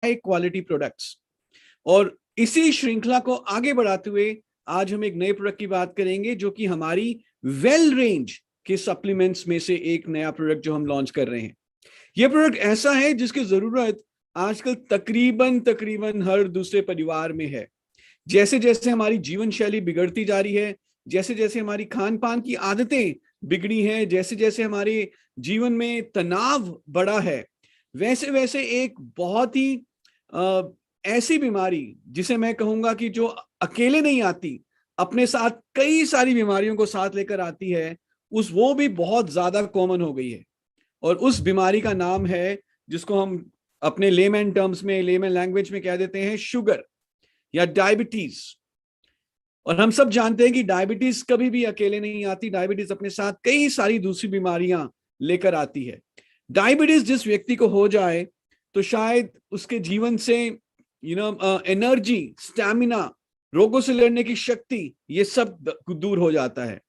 High quality products. और इसी श्रृंखला को आगे बढ़ाते हुए आज हम एक नए प्रोडक्ट की बात करेंगे जो कि हमारी वेल रेंज के सप्लीमेंट्स में से एक नया प्रोडक्ट जो हम लॉन्च कर रहे हैं। यह प्रोडक्ट ऐसा है जिसकी जरूरत आजकल तकरीबन तकरीबन हर दूसरे परिवार में है। जैसे जैसे हमारी जीवन शैली बिगड़ती जा रही है, जैसे जैसे हमारी खान पान की आदतें बिगड़ी हैं, जैसे जैसे हमारे जीवन में तनाव बढ़ा है, वैसे वैसे एक बहुत ही ऐसी बीमारी जिसे मैं कहूंगा कि जो अकेले नहीं आती, अपने साथ कई सारी बीमारियों को साथ लेकर आती है, वो भी बहुत ज्यादा कॉमन हो गई है। और उस बीमारी का नाम है, जिसको हम अपने लेमैन टर्म्स में, लेमैन लैंग्वेज में कह देते हैं, शुगर या डायबिटीज। और हम सब जानते हैं कि डायबिटीज कभी भी अकेले नहीं आती, डायबिटीज अपने साथ कई सारी दूसरी बीमारियां लेकर आती है। डायबिटीज जिस व्यक्ति को हो जाए तो शायद उसके जीवन से एनर्जी, स्टैमिना, रोगों से लड़ने की शक्ति, ये सब दूर हो जाता है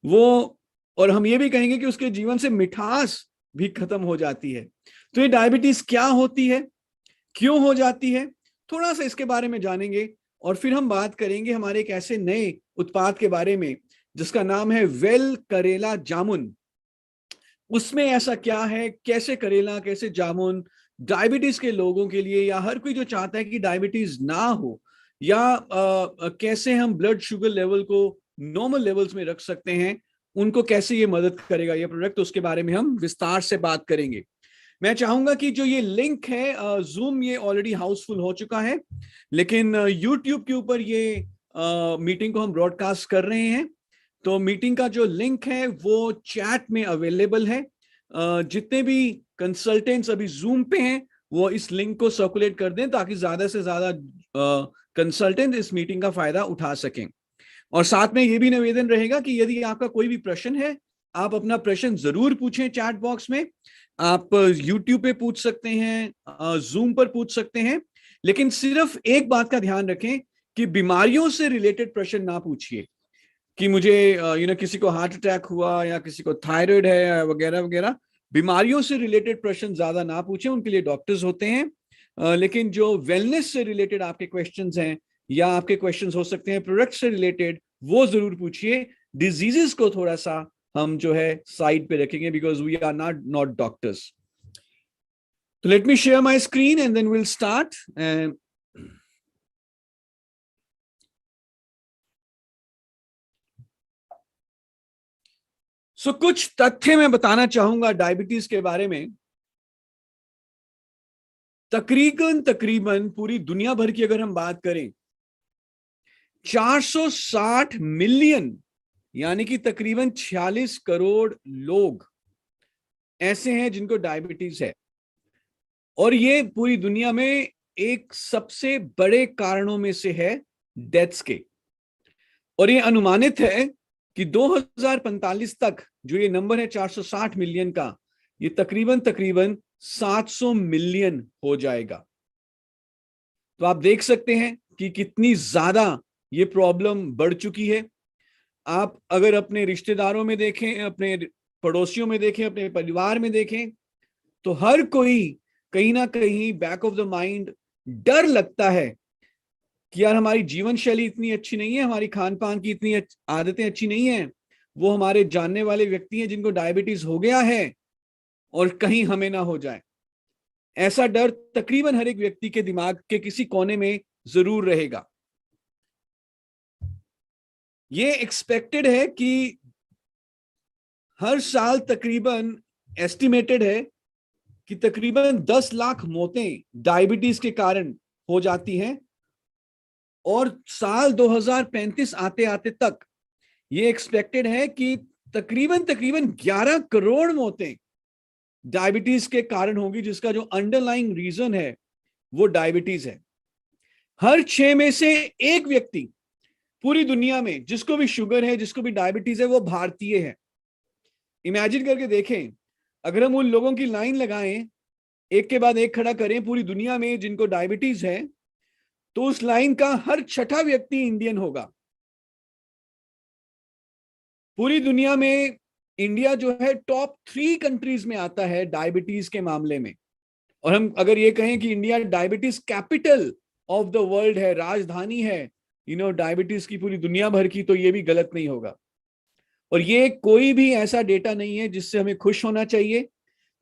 वो। और हम ये भी कहेंगे कि उसके जीवन से मिठास भी खत्म हो जाती है। तो ये डायबिटीज क्या होती है, क्यों हो जाती है, थोड़ा सा इसके बारे में जानेंगे। और फिर हम बात करेंगे हमारे एक ऐसे नए उत्पाद के बारे में जिसका नाम है वेल करेला जामुन। उसमें ऐसा क्या है, कैसे करेला, कैसे जामुन डायबिटीज के लोगों के लिए, या हर कोई जो चाहता है कि डायबिटीज ना हो, या कैसे हम ब्लड शुगर लेवल को नॉर्मल लेवल्स में रख सकते हैं, उनको कैसे ये मदद करेगा ये प्रोडक्ट, उसके बारे में हम विस्तार से बात करेंगे। मैं चाहूंगा कि जो ये लिंक है, जूम ये ऑलरेडी हाउसफुल हो चुका है, लेकिन यूट्यूब के ऊपर ये मीटिंग को हम ब्रॉडकास्ट कर रहे हैं। तो मीटिंग का जो लिंक है वो चैट में अवेलेबल है। जितने भी कंसल्टेंट्स अभी जूम पे हैं वो इस लिंक को सर्कुलेट कर दें ताकि ज्यादा से ज्यादा कंसल्टेंट इस मीटिंग का फायदा उठा सकें। और साथ में ये भी निवेदन रहेगा कि यदि आपका कोई भी प्रश्न है, आप अपना प्रश्न जरूर पूछें चैट बॉक्स में। आप यूट्यूब पे पूछ सकते हैं, जूम पर पूछ सकते हैं, लेकिन सिर्फ एक बात का ध्यान रखें कि बीमारियों से रिलेटेड प्रश्न ना पूछिए कि मुझे किसी को हार्ट अटैक हुआ या किसी को थायराइड है वगैरह वगैरह। बीमारियों से रिलेटेड प्रश्न ज्यादा ना पूछें, उनके लिए डॉक्टर्स होते हैं। लेकिन जो वेलनेस से रिलेटेड आपके क्वेश्चंस हैं, या आपके क्वेश्चंस हो सकते हैं प्रोडक्ट से रिलेटेड, वो जरूर पूछिए। डिजीजेस को थोड़ा सा हम जो है साइड पे रखेंगे, because we are not doctors. तो let me share my screen and then will start. कुछ तथ्य मैं बताना चाहूंगा डायबिटीज के बारे में। तकरीबन तकरीबन पूरी दुनिया भर की अगर हम बात करें, 460 मिलियन यानी कि तकरीबन 46 करोड़ लोग ऐसे हैं जिनको डायबिटीज है। और ये पूरी दुनिया में एक सबसे बड़े कारणों में से है डेथ्स के। और ये अनुमानित है कि 2045 तक जो ये नंबर है 460 मिलियन का, ये तकरीबन तकरीबन 700 मिलियन हो जाएगा। तो आप देख सकते हैं कि कितनी ज्यादा ये प्रॉब्लम बढ़ चुकी है। आप अगर अपने रिश्तेदारों में देखें, अपने पड़ोसियों में देखें, अपने परिवार में देखें, तो हर कोई कहीं ना कहीं बैक ऑफ द माइंड डर लगता है कि यार हमारी जीवन शैली इतनी अच्छी नहीं है, हमारी खान पान की इतनी आदतें अच्छी नहीं है, वो हमारे जानने वाले व्यक्ति हैं जिनको डायबिटीज हो गया है, और कहीं हमें ना हो जाए। ऐसा डर तकरीबन हर एक व्यक्ति के दिमाग के किसी कोने में जरूर रहेगा। ये एक्सपेक्टेड है कि हर साल तकरीबन एस्टिमेटेड है कि तकरीबन 10 लाख मौतें डायबिटीज के कारण हो जाती हैं। और साल 2035 आते आते तक ये एक्सपेक्टेड है कि तकरीबन तकरीबन 11 करोड़ मौतें डायबिटीज के कारण होगी, जिसका जो अंडरलाइंग रीजन है वो डायबिटीज है। हर 6 में से एक व्यक्ति पूरी दुनिया में जिसको भी शुगर है, जिसको भी डायबिटीज है, वो भारतीय है। इमेजिन करके देखें, अगर हम उन लोगों की लाइन लगाएं, एक के बाद एक खड़ा करें पूरी दुनिया में जिनको डायबिटीज है, तो उस लाइन का हर छठा व्यक्ति इंडियन होगा। पूरी दुनिया में इंडिया जो है टॉप 3 कंट्रीज में आता है डायबिटीज के मामले में। और हम अगर ये कहें कि India diabetes capital of the world है, राजधानी है डायबिटीज की पूरी दुनिया भर की, तो ये भी गलत नहीं होगा। और ये कोई भी ऐसा डेटा नहीं है जिससे हमें खुश होना चाहिए।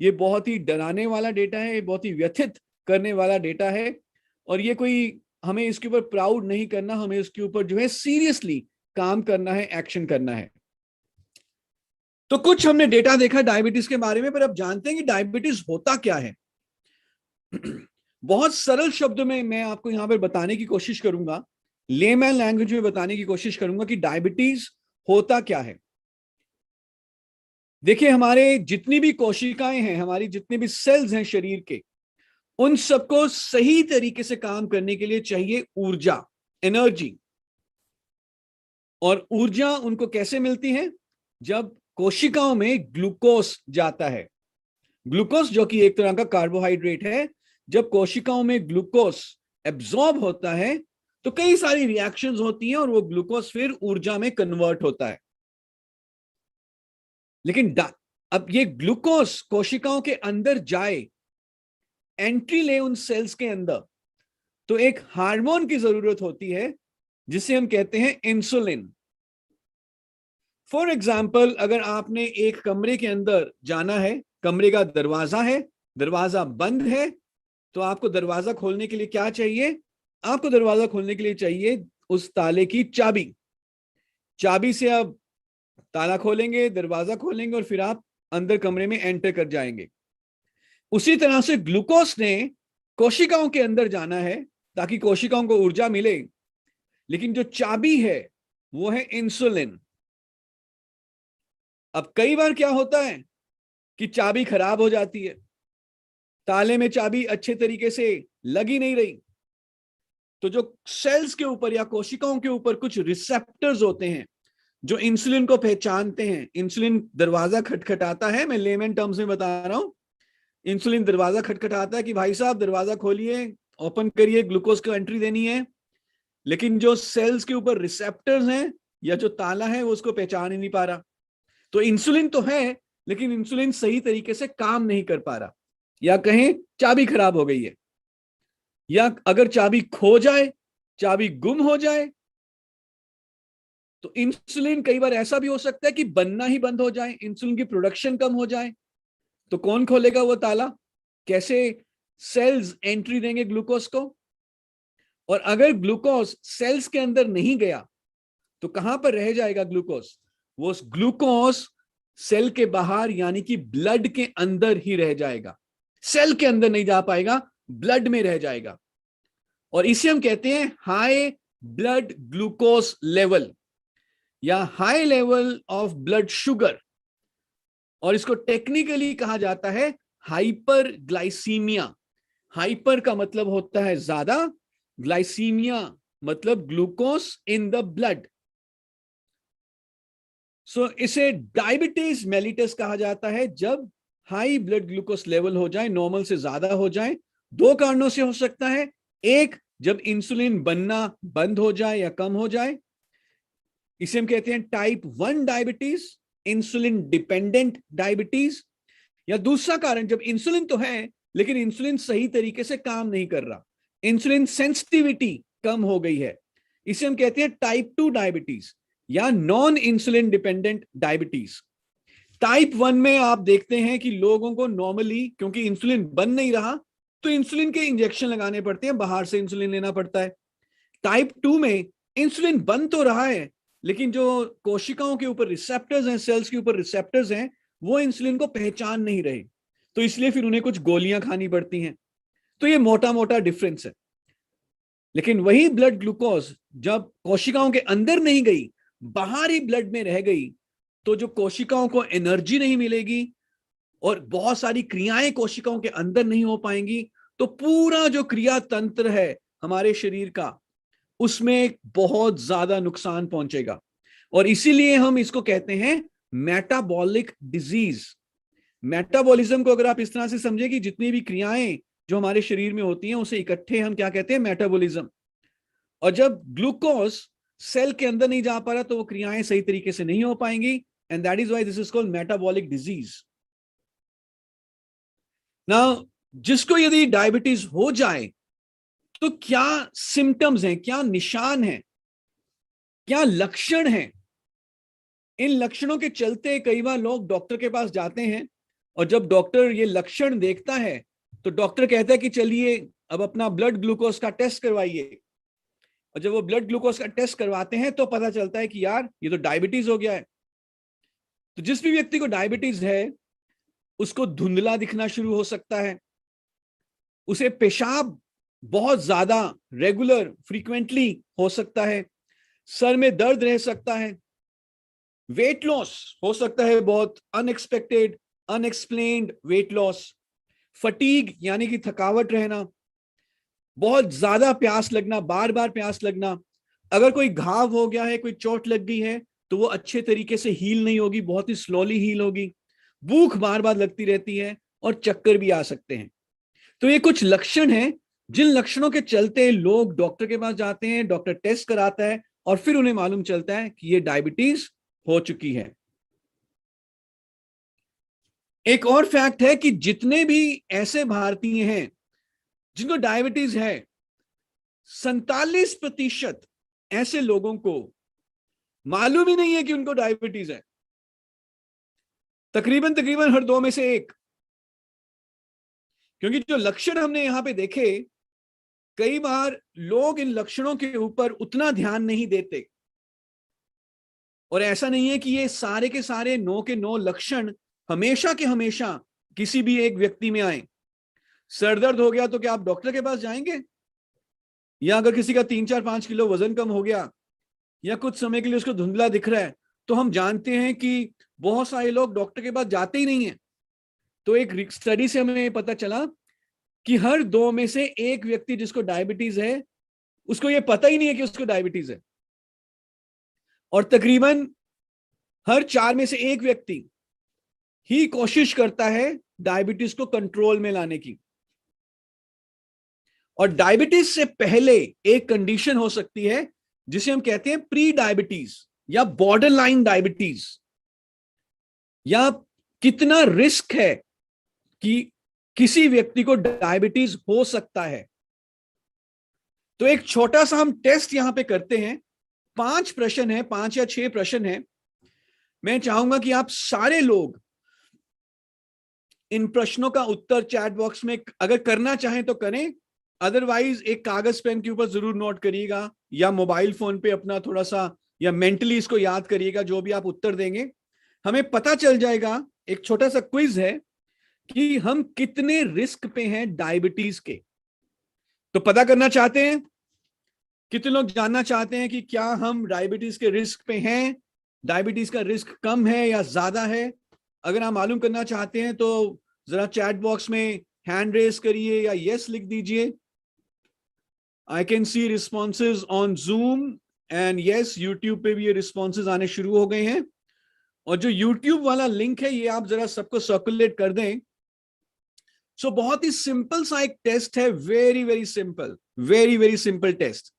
ये बहुत ही डराने वाला डेटा है, ये बहुत ही व्यथित करने वाला डेटा है। और ये कोई, हमें इसके ऊपर प्राउड नहीं करना, हमें इसके ऊपर जो है सीरियसली काम करना है, एक्शन करना है। तो कुछ हमने डेटा देखा डायबिटीज के बारे में, पर अब जानते हैं कि डायबिटीज होता क्या है। बहुत सरल शब्दों में मैं आपको यहां पर बताने की कोशिश करूंगा, लेमैन लैंग्वेज में बताने की कोशिश करूंगा कि डायबिटीज होता क्या है। देखिए, हमारे जितनी भी कोशिकाएं हैं, हमारी जितने भी सेल्स हैं शरीर के, उन सबको सही तरीके से काम करने के लिए चाहिए ऊर्जा, एनर्जी। और ऊर्जा उनको कैसे मिलती है? जब कोशिकाओं में ग्लूकोज जाता है। ग्लूकोज जो कि एक तरह का कार्बोहाइड्रेट है, जब कोशिकाओं में ग्लूकोज एब्जॉर्ब होता है तो कई सारी रिएक्शंस होती हैं और वो ग्लूकोज फिर ऊर्जा में कन्वर्ट होता है। लेकिन अब ये ग्लूकोज कोशिकाओं के अंदर जाए, एंट्री ले उन सेल्स के अंदर, तो एक हार्मोन की जरूरत होती है जिसे हम कहते हैं इंसुलिन। फॉर एग्जाम्पल, अगर आपने एक कमरे के अंदर जाना है, कमरे का दरवाजा है, दरवाजा बंद है, तो आपको दरवाजा खोलने के लिए क्या चाहिए? आपको दरवाजा खोलने के लिए चाहिए उस ताले की चाबी। चाबी से आप ताला खोलेंगे, दरवाजा खोलेंगे और फिर आप अंदर कमरे में एंटर कर जाएंगे। उसी तरह से ग्लूकोज ने कोशिकाओं के अंदर जाना है ताकि कोशिकाओं को ऊर्जा मिले, लेकिन जो चाबी है वो है इंसुलिन। अब कई बार क्या होता है कि चाबी खराब हो जाती है, ताले में चाबी अच्छे तरीके से लगी नहीं रही, तो जो सेल्स के ऊपर या कोशिकाओं के ऊपर कुछ रिसेप्टर्स होते हैं जो इंसुलिन को पहचानते हैं। इंसुलिन दरवाजा खटखटाता है, मैं लेमन टर्म्स में बता रहा हूं। इंसुलिन दरवाजा खटखटाता है कि भाई साहब दरवाजा खोलिए, ओपन करिए, ग्लूकोज को एंट्री देनी है। लेकिन जो सेल्स के ऊपर रिसेप्टर्स हैं या जो ताला है वो उसको पहचान ही नहीं पा रहा। तो इंसुलिन तो है, लेकिन इंसुलिन सही तरीके से काम नहीं कर पा रहा, या कहें चाबी खराब हो गई है। या अगर चाबी खो जाए, चाबी गुम हो जाए, तो इंसुलिन कई बार ऐसा भी हो सकता है कि बनना ही बंद हो जाए, इंसुलिन की प्रोडक्शन कम हो जाए। तो कौन खोलेगा वो ताला? कैसे सेल्स एंट्री देंगे ग्लूकोज को? और अगर ग्लूकोज सेल्स के अंदर नहीं गया तो कहां पर रह जाएगा ग्लूकोज? वो ग्लूकोज सेल के बाहर यानी कि ब्लड के अंदर ही रह जाएगा। सेल के अंदर नहीं जा पाएगा, ब्लड में रह जाएगा। और इसे हम कहते हैं हाई ब्लड ग्लूकोज लेवल या high level of blood sugar. और इसको टेक्निकली कहा जाता है हाइपर ग्लाइसीमिया। हाइपर का मतलब होता है ज्यादा, ग्लाइसीमिया मतलब ग्लूकोज इन द ब्लड। सो इसे डायबिटीज मेलिटस कहा जाता है, जब हाई ब्लड ग्लूकोज लेवल हो जाए, नॉर्मल से ज्यादा हो जाए। दो कारणों से हो सकता है। एक, जब इंसुलिन बनना बंद हो जाए या कम हो जाए, इसे हम कहते हैं type 1 diabetes, insulin dependent diabetes. या दूसरा कारण, जब इंसुलिन तो है लेकिन इंसुलिन सही तरीके से काम नहीं कर रहा, इंसुलिन सेंसिटिविटी कम हो गई है, इसे हम कहते हैं टाइप 2 डायबिटीज या non insulin dependent diabetes. Type 1 में आप देखते हैं कि लोगों को नॉर्मली, क्योंकि इंसुलिन बन नहीं रहा, तो इंसुलिन के इंजेक्शन लगाने पड़ते हैं, बाहर से इंसुलिन लेना पड़ता है। टाइप 2 में इंसुलिन बन तो रहा है, लेकिन जो कोशिकाओं के ऊपर रिसेप्टर्स हैं, सेल्स के ऊपर रिसेप्टर्स हैं, वो इंसुलिन को पहचान नहीं रहे, तो इसलिए फिर उन्हें कुछ गोलियां खानी पड़ती हैं। तो ये मोटा मोटा डिफरेंस है। लेकिन वही ब्लड ग्लूकोज जब कोशिकाओं के अंदर नहीं गई, बाहर ही ब्लड में रह गई, तो जो कोशिकाओं को एनर्जी नहीं मिलेगी और बहुत सारी क्रियाएं कोशिकाओं के अंदर नहीं हो पाएंगी, तो पूरा जो क्रिया तंत्र है हमारे शरीर का, उसमें बहुत ज्यादा नुकसान पहुंचेगा। और इसीलिए हम इसको कहते हैं मेटाबॉलिक डिजीज। मेटाबॉलिज्म को अगर आप इस तरह से समझे कि जितनी भी क्रियाएं जो हमारे शरीर में होती हैं उसे इकट्ठे हम क्या कहते हैं? मेटाबॉलिज्म। और जब ग्लूकोज सेल के अंदर नहीं जा पा रहा तो वो क्रियाएं सही तरीके से नहीं हो पाएंगी, and that is why this is called metabolic disease. Now जिसको यदि डायबिटीज हो जाए तो क्या सिम्टम्स हैं, क्या निशान हैं, क्या लक्षण हैं। इन लक्षणों के चलते कई बार लोग डॉक्टर के पास जाते हैं और जब डॉक्टर ये लक्षण देखता है तो डॉक्टर कहता है कि चलिए अब अपना ब्लड ग्लूकोज का टेस्ट करवाइए। और जब वो ब्लड ग्लूकोज का टेस्ट करवाते हैं तो पता चलता है कि यार ये तो डायबिटीज हो गया है। तो जिस भी व्यक्ति को डायबिटीज है उसको धुंधला दिखना शुरू हो सकता है, उसे पेशाब बहुत ज्यादा रेगुलर फ्रीक्वेंटली हो सकता है, सर में दर्द रह सकता है, वेट लॉस हो सकता है, बहुत unexpected unexplained weight loss, fatigue यानी कि थकावट रहना, बहुत ज्यादा प्यास लगना, बार बार प्यास लगना, अगर कोई घाव हो गया है, कोई चोट लग गई है तो वो अच्छे तरीके से हील नहीं होगी, बहुत ही स्लोली हील होगी, भूख बार बार लगती रहती है और चक्कर भी आ सकते हैं। तो ये कुछ लक्षण हैं जिन लक्षणों के चलते लोग डॉक्टर के पास जाते हैं, डॉक्टर टेस्ट कराता है और फिर उन्हें मालूम चलता है कि ये डायबिटीज हो चुकी है। एक और फैक्ट है कि जितने भी ऐसे भारतीय हैं जिनको डायबिटीज है, 47% ऐसे लोगों को मालूम ही नहीं है कि उनको डायबिटीज है। तकरीबन तकरीबन हर 2 में से 1। क्योंकि जो लक्षण हमने यहां पे देखे, कई बार लोग इन लक्षणों के ऊपर उतना ध्यान नहीं देते और ऐसा नहीं है कि ये सारे के सारे 9 के 9 लक्षण हमेशा के हमेशा किसी भी एक व्यक्ति में आए। सर दर्द हो गया तो क्या आप डॉक्टर के पास जाएंगे? या अगर किसी का 3-4-5 किलो वजन कम हो गया या कुछ समय के लिए उसको धुंधला दिख रहा है तो हम जानते हैं कि बहुत सारे लोग डॉक्टर के पास जाते ही नहीं है। तो एक स्टडी से हमें पता चला कि हर 2 में से 1 व्यक्ति जिसको डायबिटीज है उसको ये पता ही नहीं है कि उसको डायबिटीज है, और तकरीबन हर 4 में से 1 व्यक्ति ही कोशिश करता है डायबिटीज को कंट्रोल में लाने की। और डायबिटीज से पहले एक कंडीशन हो सकती है जिसे हम कहते हैं प्री डायबिटीज या बॉर्डर लाइन डायबिटीज, या कितना रिस्क है कि किसी व्यक्ति को डायबिटीज हो सकता है। तो एक छोटा सा हम टेस्ट यहां पे करते हैं। 5 प्रश्न है, 5 या 6 प्रश्न है। मैं चाहूंगा कि आप सारे लोग इन प्रश्नों का उत्तर चैट बॉक्स में अगर करना चाहें तो करें, अदरवाइज एक कागज पेन के ऊपर जरूर नोट करिएगा या मोबाइल फोन पे अपना थोड़ा सा या मेंटली इसको याद करिएगा। जो भी आप उत्तर देंगे हमें पता चल जाएगा, एक छोटा सा क्विज है कि हम कितने रिस्क पे हैं डायबिटीज के। तो पता करना चाहते हैं, कितने लोग जानना चाहते हैं कि क्या हम डायबिटीज के रिस्क पे हैं, डायबिटीज का रिस्क कम है या ज्यादा है? अगर आप मालूम करना चाहते हैं तो जरा चैट बॉक्स में हैंड रेस करिए या यस लिख दीजिए। I can see responses on zoom and yes, YouTube पे भी ये रिस्पॉन्सेज आने शुरू हो गए हैं। और जो यूट्यूब वाला लिंक है ये आप जरा सबको सर्कुलेट कर दें। सो बहुत ही सिंपल सा एक टेस्ट है, very very simple, very very simple test.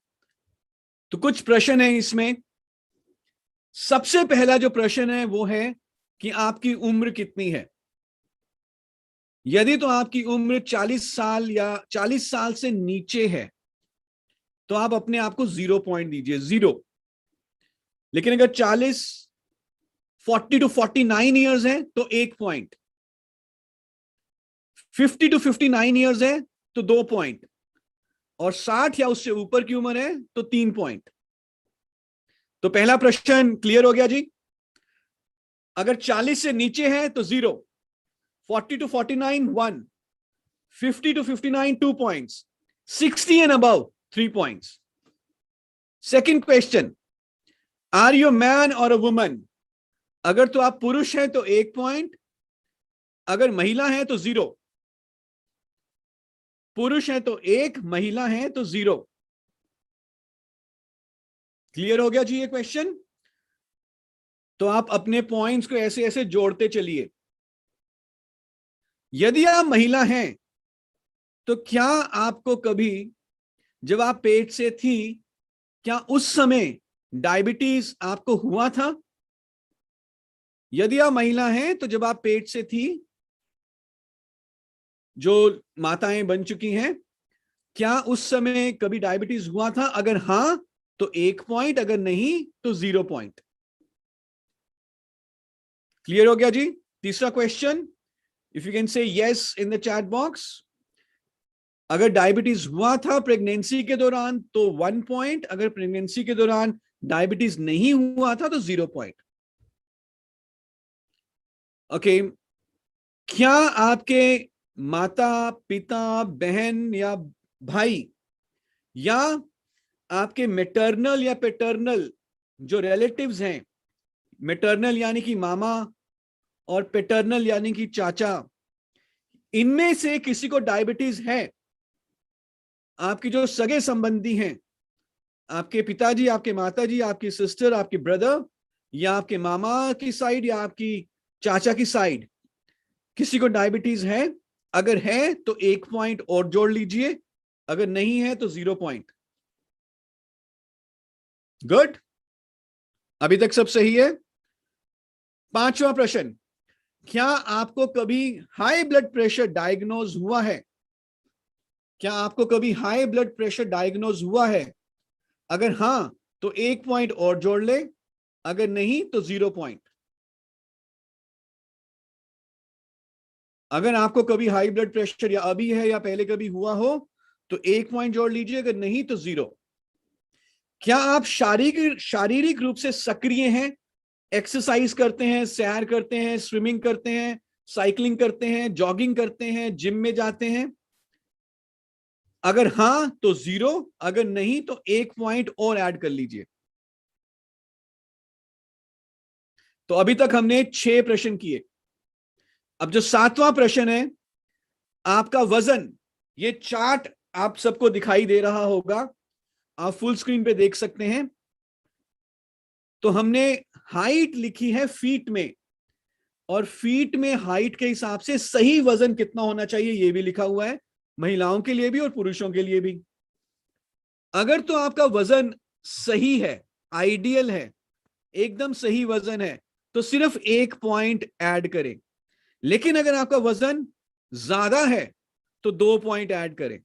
तो कुछ प्रश्न है इसमें। सबसे पहला जो प्रश्न है वो है कि आपकी उम्र कितनी है। यदि तो आपकी उम्र 40 साल या 40 साल से नीचे है तो आप अपने आप को 0 पॉइंट दीजिए, 0। लेकिन अगर 40 टू 49 ईयर्स है तो 1 पॉइंट, 50 टू 59 ईयर्स है तो 2 पॉइंट, और 60 या उससे ऊपर की उम्र है तो 3 पॉइंट। तो पहला प्रश्न क्लियर हो गया जी। अगर 40 से नीचे है तो 0, 40 to 49 1, 50 to 59 2 points, 60 and above 3 points. Second question, are you man or a woman? अगर तो आप पुरुष हैं तो 1 पॉइंट, अगर महिला है तो 0। पुरुष है तो 1, महिला है तो 0। क्लियर हो गया जी ये क्वेश्चन? तो आप अपने पॉइंट्स को ऐसे ऐसे जोड़ते चलिए। यदि आप महिला हैं तो क्या आपको कभी जब आप पेट से थी, क्या उस समय डायबिटीज आपको हुआ था? यदि आप महिला हैं तो जब आप पेट से थी जो माताएं बन चुकी हैं, क्या उस समय कभी डायबिटीज हुआ था? अगर हां तो 1 पॉइंट, अगर नहीं तो 0 पॉइंट। क्लियर हो गया जी? तीसरा question, if you can say yes in the chat box. अगर डायबिटीज हुआ था प्रेगनेंसी के दौरान तो 1 पॉइंट, अगर प्रेगनेंसी के दौरान डायबिटीज नहीं हुआ था तो 0 पॉइंट। ओके, क्या आपके माता पिता बहन या भाई या आपके मैटरनल या पैटर्नल जो रिलेटिव्स हैं, मैटरनल यानी कि मामा और पैटर्नल यानी कि चाचा, इनमें से किसी को डायबिटीज है? आपकी जो सगे संबंधी हैं, आपके पिताजी, आपके माताजी, आपकी सिस्टर, आपके ब्रदर, या आपके मामा की साइड या आपकी चाचा की साइड, किसी को डायबिटीज है? अगर है तो 1 पॉइंट और जोड़ लीजिए, अगर नहीं है तो 0 पॉइंट। गुड, अभी तक सब सही है। पांचवा प्रश्न, क्या आपको कभी हाई ब्लड प्रेशर डायग्नोज हुआ है? क्या आपको कभी हाई ब्लड प्रेशर डायग्नोज हुआ है? अगर हां तो 1 पॉइंट और जोड़ ले, अगर नहीं तो 0 पॉइंट। अगर आपको कभी हाई ब्लड प्रेशर या अभी है या पहले कभी हुआ हो तो 1 पॉइंट जोड़ लीजिए, अगर नहीं तो 0। क्या आप शारीरिक रूप से सक्रिय हैं? एक्सरसाइज करते हैं, सैर करते हैं, स्विमिंग करते हैं, साइकिलिंग करते हैं, जॉगिंग करते हैं, जिम में जाते हैं? अगर हां तो 0, अगर नहीं तो 1 पॉइंट और ऐड कर लीजिए। तो अभी तक हमने 6 प्रश्न किए। अब जो 7वां प्रश्न है, आपका वजन, ये चार्ट आप सबको दिखाई दे रहा होगा, आप फुल स्क्रीन पे देख सकते हैं। तो हमने हाइट लिखी है फीट में, और फीट में हाइट के हिसाब से सही वजन कितना होना चाहिए ये भी लिखा हुआ है, महिलाओं के लिए भी और पुरुषों के लिए भी। अगर तो आपका वजन सही है, आइडियल है, एकदम सही वजन है, तो सिर्फ 1 पॉइंट ऐड करें। लेकिन अगर आपका वजन ज्यादा है तो 2 पॉइंट ऐड करें।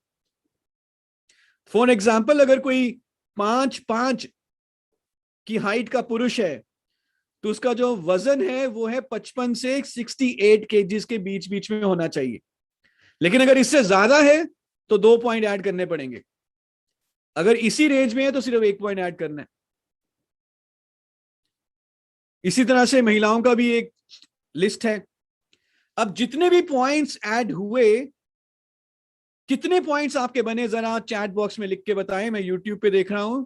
फॉर एग्जाम्पल, अगर कोई 5'5" की हाइट का पुरुष है तो उसका जो वजन है वो है 55 से 68 केजीज के बीच बीच में होना चाहिए। लेकिन अगर इससे ज्यादा है तो 2 पॉइंट ऐड करने पड़ेंगे। अगर इसी रेंज में है तो सिर्फ 1 पॉइंट ऐड करना है। इसी तरह से महिलाओं का भी एक लिस्ट है। अब जितने भी पॉइंट्स ऐड हुए, कितने पॉइंट्स आपके बने जरा चैट बॉक्स में लिख के बताएं, मैं यूट्यूब पे देख रहा हूं।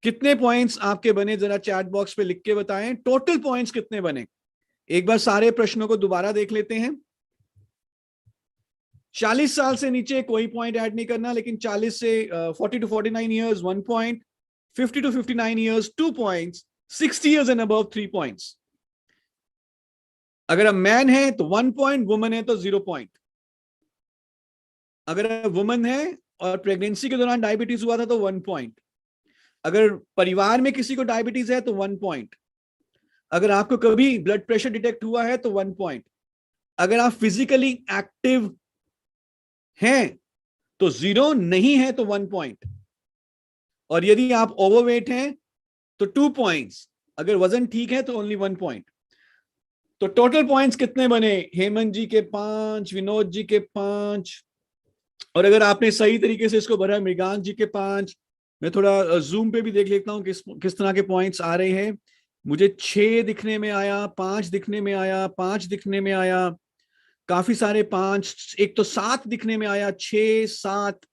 कितने पॉइंट्स आपके बने जरा चैट बॉक्स पे लिख के बताएं, टोटल पॉइंट्स कितने बने। एक बार सारे प्रश्नों को दोबारा देख लेते हैं। 40 साल से नीचे कोई पॉइंट ऐड नहीं करना, लेकिन 40 से 40 to 49 years 1 point, 50 to 59 years 2 points, 60 years and above 3 points. अगर मैन है तो 1 पॉइंट, वुमन है तो 0 पॉइंट। अगर वुमन है और प्रेगनेंसी के दौरान डायबिटीज हुआ था तो 1 पॉइंट। अगर परिवार में किसी को डायबिटीज है तो 1 पॉइंट। अगर आपको कभी ब्लड प्रेशर डिटेक्ट हुआ है तो 1 पॉइंट। अगर आप फिजिकली एक्टिव हैं तो 0, नहीं है तो 1 पॉइंट। और यदि आप ओवरवेट हैं तो 2 पॉइंट्स, अगर वजन ठीक है तो ओनली 1 पॉइंट। तो टोटल पॉइंट्स कितने बने? हेमंत जी के 5, विनोद जी के 5, और अगर आपने सही तरीके से इसको भरा मृगांक जी के 5। मैं थोड़ा जूम पे भी देख लेता हूं किस तरह के पॉइंट्स आ रहे हैं। मुझे 6 दिखने में आया, 5 दिखने में आया, 5 दिखने में आया, काफी सारे 5, एक तो 7 दिखने में आया, 6, 7।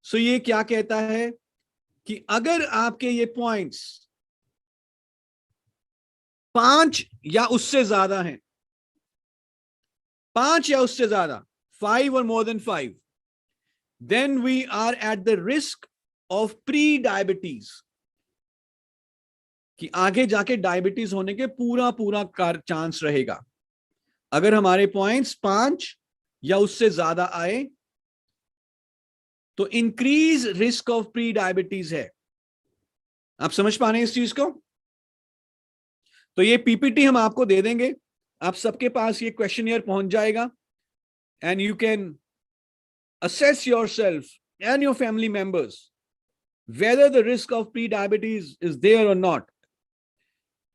सो ये क्या कहता है कि अगर आपके ये पॉइंट्स 5 या उससे ज्यादा हैं, 5 या उससे ज्यादा, 5 और more than 5, then we are at the risk of pre-diabetes, कि आगे जाके डायबिटीज होने के पूरा पूरा चांस रहेगा। अगर हमारे पॉइंट्स 5 या उससे ज्यादा आए तो increase risk of pre diabetes है। आप समझ पा रहे हैं इस चीज को? तो ये पीपीटी हम आपको दे देंगे, आप सबके पास ये क्वेश्चनियर पहुंच जाएगा। and you can assess yourself and your family members whether the risk of pre-diabetes is there or not.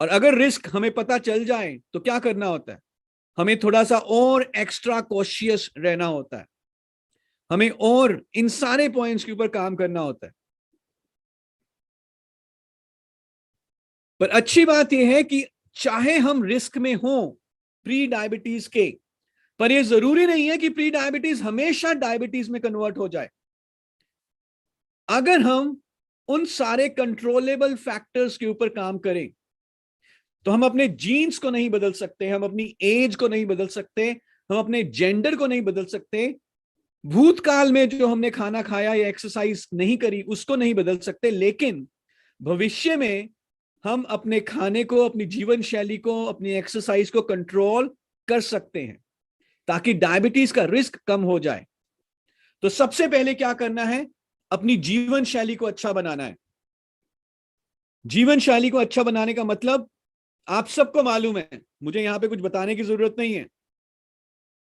और अगर रिस्क हमें पता चल जाए तो क्या करना होता है, हमें थोड़ा सा और एक्स्ट्रा कॉशियस रहना होता है, हमें और इन सारे पॉइंट्स के ऊपर काम करना होता है। पर अच्छी बात यह है कि चाहे हम रिस्क में हो प्री डायबिटीज के, पर यह जरूरी नहीं है कि प्री डायबिटीज हमेशा डायबिटीज में कन्वर्ट हो जाए। अगर हम उन सारे कंट्रोलेबल फैक्टर्स के ऊपर काम करें तो हम अपने जीन्स को नहीं बदल सकते, हम अपनी एज को नहीं बदल सकते, हम अपने जेंडर को नहीं बदल सकते, भूतकाल में जो हमने खाना खाया या एक्सरसाइज नहीं करी उसको नहीं बदल सकते, लेकिन भविष्य में हम अपने खाने को, अपनी जीवन शैली को, अपनी एक्सरसाइज को कंट्रोल कर सकते हैं ताकि डायबिटीज का रिस्क कम हो जाए। तो सबसे पहले क्या करना है, अपनी जीवन शैली को अच्छा बनाना है। जीवन शैली को अच्छा बनाने का मतलब आप सबको मालूम है, मुझे यहां पे कुछ बताने की जरूरत नहीं है।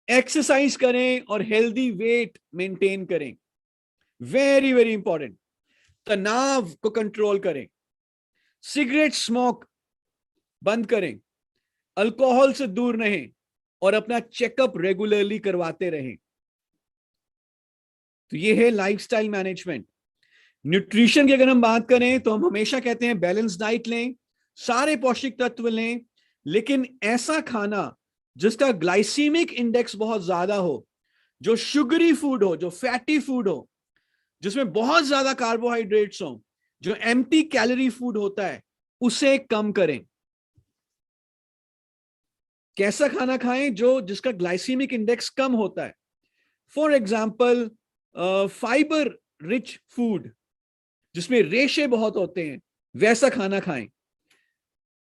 एक्सरसाइज करें और हेल्दी वेट मेंटेन करें, वेरी वेरी इंपॉर्टेंट। तनाव को कंट्रोल करें, सिगरेट स्मोक बंद करें, अल्कोहल से दूर रहें और अपना चेकअप रेगुलरली करवाते रहें। तो ये है लाइफस्टाइल मैनेजमेंट। न्यूट्रिशन की अगर हम बात करें तो हम हमेशा कहते हैं बैलेंस डाइट लें, सारे पौष्टिक तत्व लें, लेकिन ऐसा खाना जिसका ग्लाइसीमिक इंडेक्स बहुत ज्यादा हो, जो शुगरी फूड हो, जो फैटी फूड हो, जिसमें बहुत ज्यादा कार्बोहाइड्रेट्स हो, जो एम्प्टी कैलोरी फूड होता है, उसे कम करें। कैसा खाना खाएं, जो जिसका ग्लाइसीमिक इंडेक्स कम होता है। For example fibre rich food जिसमें रेशे बहुत होते हैं, वैसा खाना खाएं।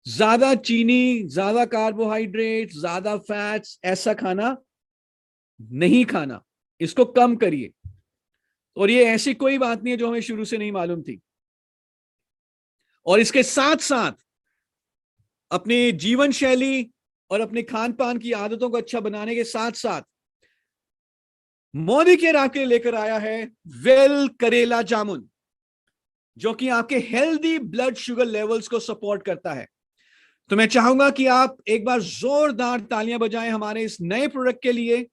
ज्यादा चीनी, ज्यादा कार्बोहाइड्रेट, ज्यादा फैट्स, ऐसा खाना नहीं खाना, इसको कम करिए। और ये ऐसी कोई बात नहीं है जो हमें शुरू से नहीं मालूम थी। और इसके साथ साथ अपनी जीवन शैली और अपने खान पान की आदतों को अच्छा बनाने के साथ साथ मोदी केयर आपके लिए लेकर आया है वेल करेला जामुन, जो कि आपके हेल्दी ब्लड शुगर लेवल्स को सपोर्ट करता है। तो मैं चाहूंगा कि आप एक बार जोरदार तालियां बजाएं हमारे इस नए प्रोडक्ट के लिए,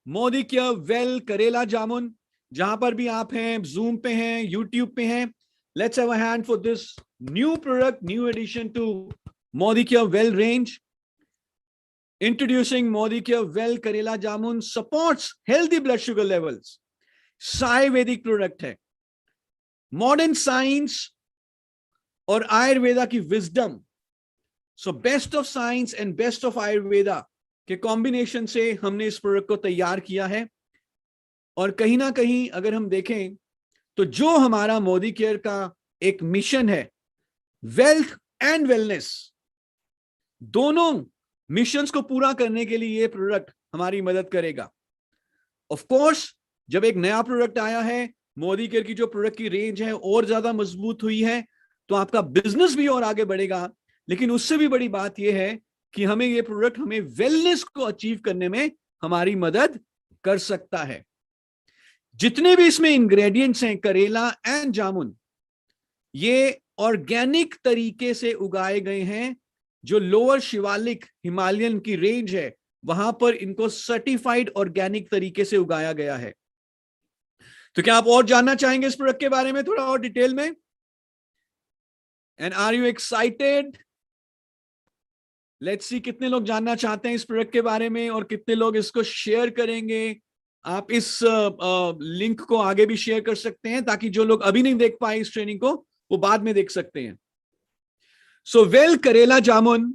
मोदी केयर वेल करेला जामुन। जहां पर भी आप हैं, जूम पे हैं, यूट्यूब पे हैं, let's have a hand for this new product, new edition to Modi care well range. Introducing Modi Care Well Karela Jamun, supports healthy blood sugar levels. Ayurvedic product है, मॉडर्न साइंस और आयुर्वेदा की wisdom, so best of science and best of Ayurveda के combination से हमने इस product को तैयार किया है। और कहीं ना कहीं अगर हम देखें तो जो हमारा मोदी केयर का एक मिशन है, वेल्थ एंड वेलनेस, दोनों मिशंस को पूरा करने के लिए ये प्रोडक्ट हमारी मदद करेगा। ऑफ कोर्स जब एक नया प्रोडक्ट आया है, मोदी केयर की जो प्रोडक्ट की रेंज है और ज्यादा मजबूत हुई है, तो आपका बिजनेस भी और आगे बढ़ेगा। लेकिन उससे भी बड़ी बात यह है कि हमें ये प्रोडक्ट हमें वेलनेस को अचीव करने में हमारी मदद कर सकता है। जितने भी इसमें इंग्रेडिएंट्स हैं करेला एंड जामुन, ये ऑर्गेनिक तरीके से उगाए गए हैं। जो लोअर शिवालिक हिमालयन की रेंज है वहां पर इनको सर्टिफाइड ऑर्गेनिक तरीके से उगाया गया है। तो क्या आप और जानना चाहेंगे इस प्रोडक्ट के बारे में थोड़ा और डिटेल में? And are you excited? Let's see कितने लोग जानना चाहते हैं इस प्रोडक्ट के बारे में और कितने लोग इसको शेयर करेंगे। आप इस लिंक को आगे भी शेयर कर सकते हैं ताकि जो लोग अभी नहीं देख पाए इस ट्रेनिंग को वो बाद में देख सकते हैं। सो वेल करेला जामुन,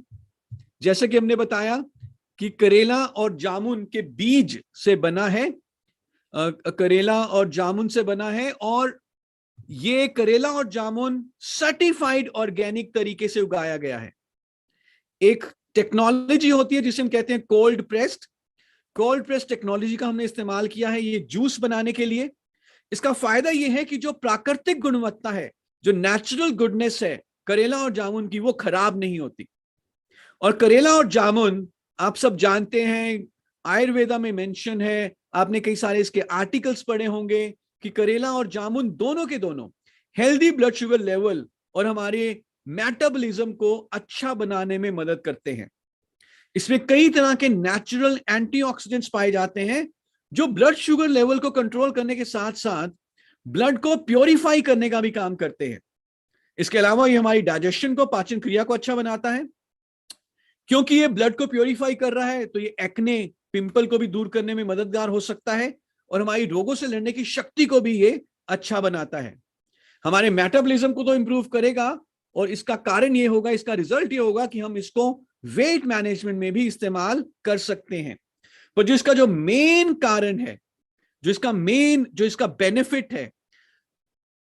जैसे कि हमने बताया कि करेला और जामुन के बीज से बना है, करेला और जामुन से बना है, और ये करेला और जामुन सर्टिफाइड ऑर्गेनिक तरीके से उगाया गया है। एक टेक्नोलॉजी होती है जिसे हम कहते हैं कोल्ड प्रेस्ड टेक्नोलॉजी का हमने इस्तेमाल किया है ये जूस बनाने के लिए। इसका फायदा यह है कि जो प्राकृतिक गुणवत्ता है, जो नेचुरल गुडनेस है करेला और जामुन की, वो खराब नहीं होती। और करेला और जामुन आप सब जानते हैं, आयुर्वेदा में मेंशन है, आपने कई सारे इसके आर्टिकल्स पढ़े होंगे कि करेला और जामुन दोनों के दोनों हेल्दी ब्लड शुगर लेवल और हमारे मेटाबॉलिज्म को अच्छा बनाने में मदद करते हैं। इसमें कई तरह के नेचुरल एंटीऑक्सीडेंट्स पाए जाते हैं जो ब्लड शुगर लेवल को कंट्रोल करने के साथ साथ ब्लड को प्योरीफाई करने का भी काम करते हैं। इसके अलावा ये हमारी डाइजेशन को, पाचन क्रिया को अच्छा बनाता है। क्योंकि ये ब्लड को प्योरीफाई कर रहा है तो ये एक्ने, पिंपल को भी दूर करने में मददगार हो सकता है और हमारी रोगों से लड़ने की शक्ति को भी ये अच्छा बनाता है। हमारे मेटाबॉलिज्म को तो इंप्रूव करेगा और इसका कारण ये होगा, इसका रिजल्ट ये होगा कि हम इसको वेट मैनेजमेंट में भी इस्तेमाल कर सकते हैं। पर जो इसका जो मेन कारण है, जो इसका बेनिफिट है,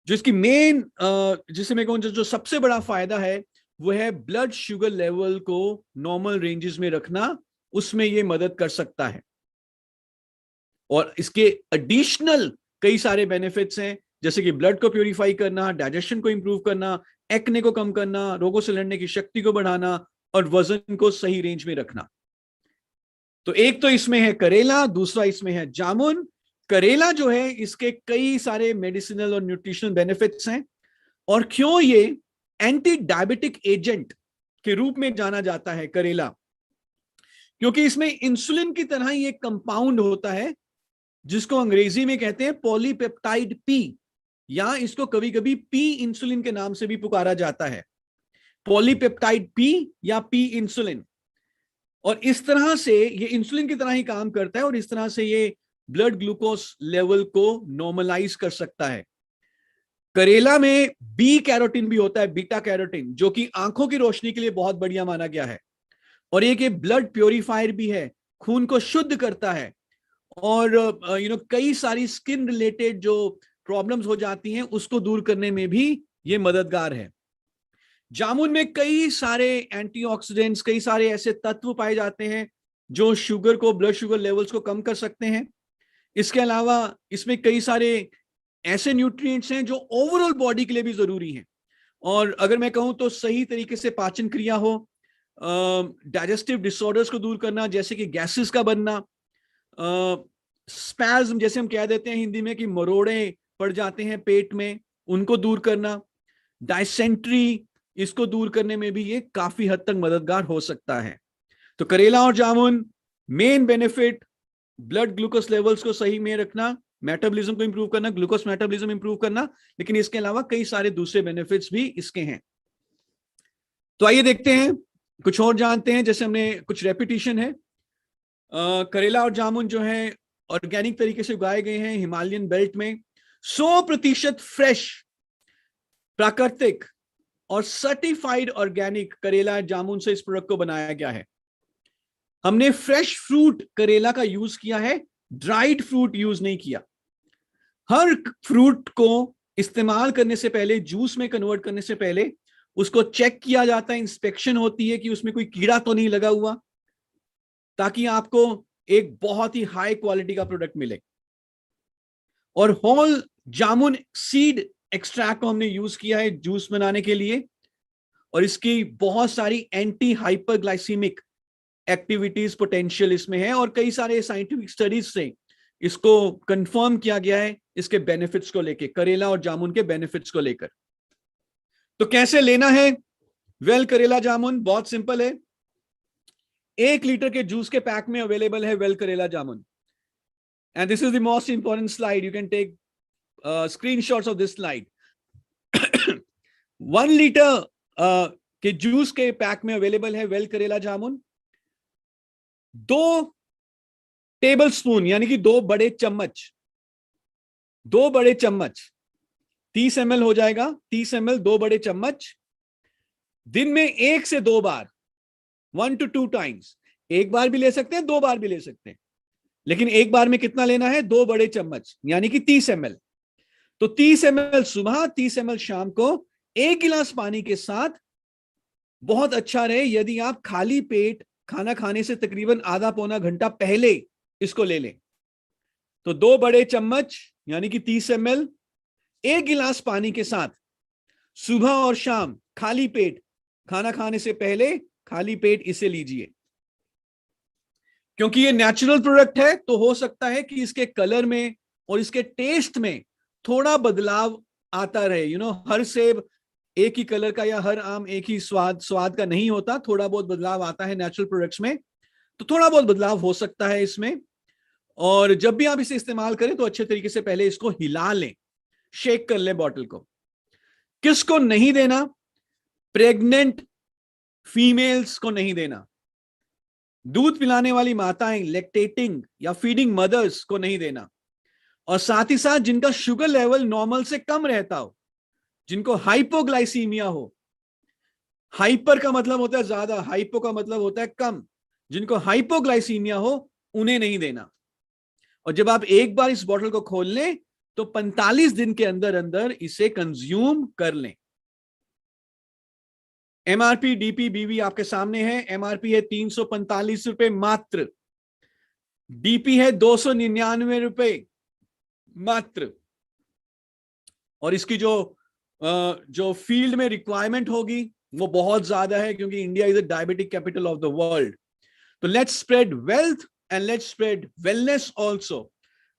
जो इसकी मेन जिसे मैं कहूं जो सबसे बड़ा फायदा है वो है ब्लड शुगर लेवल को नॉर्मल रेंजेस में रखना, उसमें ये मदद कर सकता है। और इसके एडिशनल कई सारे बेनिफिट्स हैं, जैसे कि ब्लड को प्यूरिफाई करना, डाइजेशन को इंप्रूव करना, एक्ने को कम करना, रोगों से लड़ने की शक्ति को बढ़ाना और वजन को सही रेंज में रखना। तो एक तो इसमें है करेला, दूसरा इसमें है जामुन। करेला जो है इसके कई सारे मेडिसिनल और न्यूट्रिशनल बेनिफिट्स हैं। और क्यों ये एंटी डायबिटिक एजेंट के रूप में जाना जाता है करेला, क्योंकि इसमें इंसुलिन की तरह ही एक कंपाउंड होता है जिसको अंग्रेजी में कहते हैं पॉलीपेप्टाइड पी, या इसको कभी कभी पी इंसुलिन के नाम से भी पुकारा जाता है, पॉलीपेप्टाइड पी या पी इंसुलिन। और इस तरह से ये इंसुलिन की तरह ही काम करता है और इस तरह से ये ब्लड ग्लूकोज लेवल को नॉर्मलाइज कर सकता है। करेला में बी कैरोटीन भी होता है, बीटा कैरोटीन, जो कि आंखों की रोशनी के लिए बहुत बढ़िया माना गया है। और एक ब्लड प्योरीफायर भी है, खून को शुद्ध करता है और कई सारी स्किन रिलेटेड जो प्रॉब्लम्स हो जाती हैं उसको दूर करने में भी ये मददगार है। जामुन में कई सारे एंटीऑक्सीडेंट्स, कई सारे ऐसे तत्व पाए जाते हैं जो शुगर को, ब्लड शुगर लेवल्स को कम कर सकते हैं। इसके अलावा इसमें कई सारे ऐसे न्यूट्रिएंट्स हैं जो ओवरऑल बॉडी के लिए भी जरूरी हैं। और अगर मैं कहूं तो सही तरीके से पाचन क्रिया हो, डाइजेस्टिव डिसऑर्डर्स को दूर करना, जैसे कि गैसेस का बनना, स्पैज्म जैसे हम कह देते हैं हिंदी में कि मरोड़े पड़ जाते हैं पेट में, उनको दूर करना, डायसेंट्री, इसको दूर करने में भी ये काफी हद तक मददगार हो सकता है। तो करेला और जामुन main benefit blood glucose levels को सही में रखना, मेटाबॉलिज्म को इंप्रूव करना, ग्लूकोज मेटाबॉलिज्म इंप्रूव करना, लेकिन इसके अलावा कई सारे दूसरे बेनिफिट्स भी इसके हैं। तो आइए देखते हैं, कुछ और जानते हैं। जैसे हमने कुछ रेपिटेशन है, करेला और जामुन जो है ऑर्गेनिक तरीके से उगाए गए हैं हिमालयन बेल्ट में। 100% फ्रेश, प्राकृतिक और सर्टिफाइड ऑर्गेनिक करेला जामुन से इस प्रोडक्ट को बनाया गया है। हमने फ्रेश फ्रूट करेला का यूज किया है, ड्राइड फ्रूट यूज नहीं किया। हर फ्रूट को इस्तेमाल करने से पहले, जूस में कन्वर्ट करने से पहले उसको चेक किया जाता है, इंस्पेक्शन होती है कि उसमें कोई कीड़ा तो नहीं लगा हुआ, ताकि आपको एक बहुत ही हाई क्वालिटी का प्रोडक्ट मिले। और होल जामुन सीड एक्सट्रैक्ट को हमने यूज किया है जूस बनाने के लिए, और इसकी बहुत सारी एंटी हाइपरग्लाइसीमिक एक्टिविटीज पोटेंशियल इसमें है और कई सारे साइंटिफिक स्टडीज से इसको कंफर्म किया गया है इसके बेनिफिट्स को लेकर, करेला और जामुन के बेनिफिट्स को लेकर। तो कैसे लेना है वेल करेला जामुन? बहुत सिंपल है। 1 लीटर के जूस के पैक में अवेलेबल है वेल करेला जामुन। And this is the most important slide, you can take screenshots of this slide. 1 litre के जूस के पैक में अवेलेबल है वेल करेला जामुन। 2 टेबल स्पून यानी कि 2 बड़े चम्मच, 30 ml हो जाएगा, 30 ml 2 बड़े चम्मच। दिन में 1 से 2 बार, 1 to 2 टाइम्स। एक बार भी ले सकते हैं, 2 बार भी ले सकते हैं, लेकिन एक बार में कितना लेना है? 2 बड़े चम्मच यानी कि 30 ml। तो 30 ml सुबह, 30 ml शाम को, 1 गिलास पानी के साथ। बहुत अच्छा रहे यदि आप खाली पेट खाना खाने से तकरीबन आधा पौना घंटा पहले इसको ले लें। तो 2 बड़े चम्मच यानी कि 30 ml 1 गिलास पानी के साथ सुबह और शाम खाली पेट, खाना खाने से पहले खाली पेट इसे लीजिए। क्योंकि ये नेचुरल प्रोडक्ट है तो हो सकता है कि इसके कलर में और इसके टेस्ट में थोड़ा बदलाव आता रहे। हर सेब एक ही कलर का या हर आम एक ही स्वाद का नहीं होता, थोड़ा बहुत बदलाव आता है नेचुरल प्रोडक्ट्स में, तो थोड़ा बहुत बदलाव हो सकता है इसमें। और जब भी आप इसे इस्तेमाल करें तो अच्छे तरीके से पहले इसको हिला लें, शेक कर लें बॉटल को। किसको नहीं देना? प्रेग्नेंट फीमेल्स को नहीं देना, दूध पिलाने वाली माताएं, लैक्टेटिंग या फीडिंग मदर्स को नहीं देना, और साथ ही साथ जिनका शुगर लेवल नॉर्मल से कम रहता हो, जिनको हाइपोग्लाइसीमिया हो। हाइपर का मतलब होता है ज्यादा, हाइपो का मतलब होता है कम। जिनको हाइपोग्लाइसीमिया हो उन्हें नहीं देना। और जब आप एक बार इस बॉटल को खोल लें तो 45 दिन के अंदर अंदर इसे कंज्यूम कर लें। एमआरपी डीपी बीवी आपके सामने है। एमआरपी है 345 रुपए मात्र, डीपी है 299 रुपए मात्र। और इसकी जो फील्ड में रिक्वायरमेंट होगी वो बहुत ज्यादा है, क्योंकि India is the diabetic capital of the world. तो let's spread wealth and let's spread wellness also.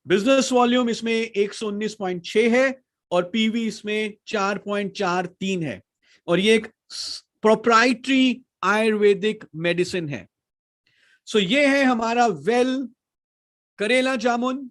Business volume इसमें 119.6 है और पीवी इसमें 4.43 है, और ये एक प्रोप्राइटरी आयुर्वेदिक मेडिसिन है। सो ये है हमारा वेल करेला जामुन,